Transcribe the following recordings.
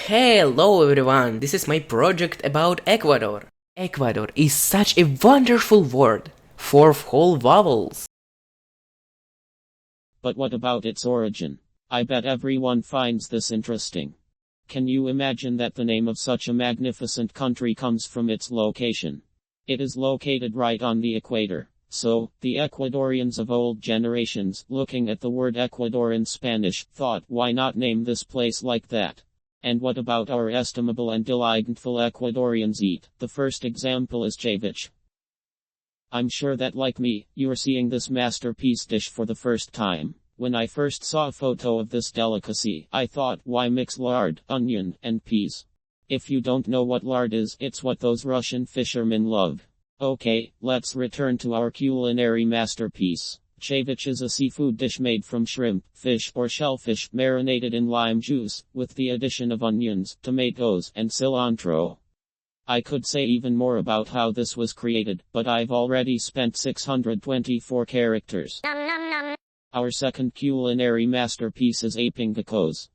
Hello everyone, this is my project about Ecuador. Ecuador is such a wonderful word, 4 whole vowels. But what about its origin? I bet everyone finds this interesting. Can you imagine that the name of such a magnificent country comes from its location? It is located right on the equator. So, the Ecuadorians of old generations, looking at the word Ecuador in Spanish, thought, why not name this place like that? And what about our estimable and delightful Ecuadorians eat? The first example is ceviche. I'm sure that like me, you are seeing this masterpiece dish for the first time. When I first saw a photo of this delicacy, I thought, why mix lard, onion, and peas? If you don't know what lard is, it's what those Russian fishermen love. Okay, let's return to our culinary masterpiece. Ceviche is a seafood dish made from shrimp, fish, or shellfish, marinated in lime juice, with the addition of onions, tomatoes, and cilantro. I could say even more about how this was created, but I've already spent 624 characters. Our second culinary masterpiece is aping tacos.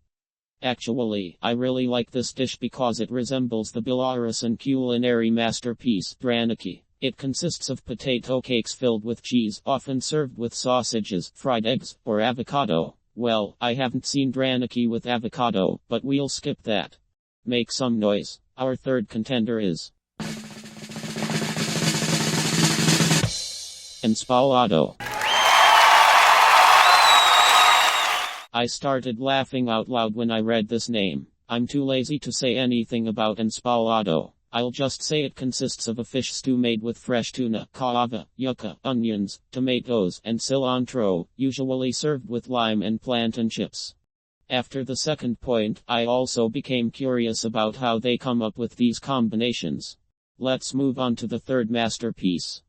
Actually, I really like this dish because it resembles the Belarusian culinary masterpiece, Draniki. It consists of potato cakes filled with cheese, often served with sausages, fried eggs, or avocado. Well, I haven't seen Draniki with avocado, but we'll skip that. Make some noise. Our third contender is Enspalado. I started laughing out loud when I read this name. I'm too lazy to say anything about enspalado. I'll just say it consists of a fish stew made with fresh tuna, caava, yucca, onions, tomatoes, and cilantro, usually served with lime and plantain chips. After the second point, I also became curious about how they come up with these combinations. Let's move on to the third masterpiece.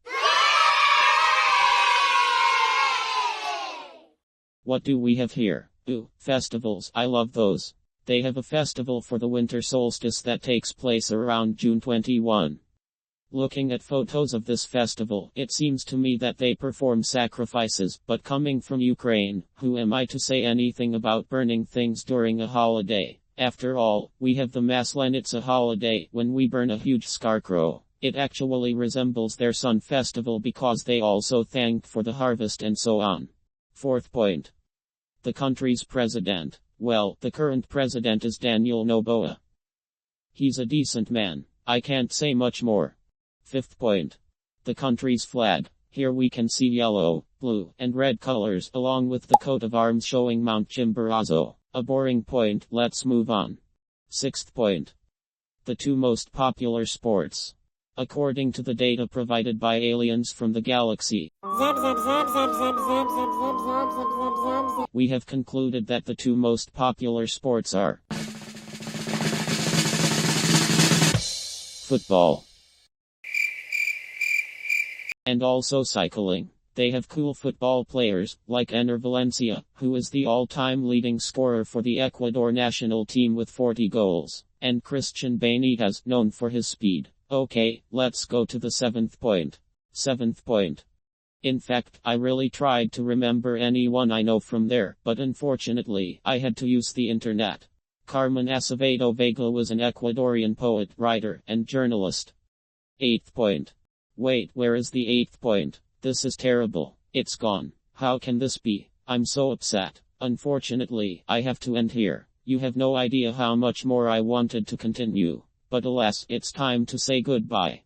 What do we have here? Ooh, festivals, I love those. They have a festival for the winter solstice that takes place around June 21. Looking at photos of this festival, it seems to me that they perform sacrifices, but coming from Ukraine, who am I to say anything about burning things during a holiday? After all, we have the Maslenitsa holiday, when we burn a huge scarecrow. It actually resembles their sun festival because they also thank for the harvest and so on. Fourth point. The country's president. Well, the current president is Daniel Noboa. He's a decent man. I can't say much more. Fifth point. The country's flag. Here we can see yellow, blue, and red colors along with the coat of arms showing Mount Chimborazo. A boring point, let's move on. Sixth point. The two most popular sports. According to the data provided by aliens from the galaxy, we have concluded that the two most popular sports are football and also cycling. They have cool football players, like Ener Valencia, who is the all-time leading scorer for the Ecuador national team with 40 goals, and Christian Benitez, known for his speed. Okay, let's go to the seventh point. Seventh point. In fact, I really tried to remember anyone I know from there, but unfortunately, I had to use the internet. Carmen Acevedo Vega was an Ecuadorian poet, writer, and journalist. Eighth point. Wait, where is the eighth point? This is terrible. It's gone. How can this be? I'm so upset. Unfortunately, I have to end here. You have no idea how much more I wanted to continue. But alas, it's time to say goodbye.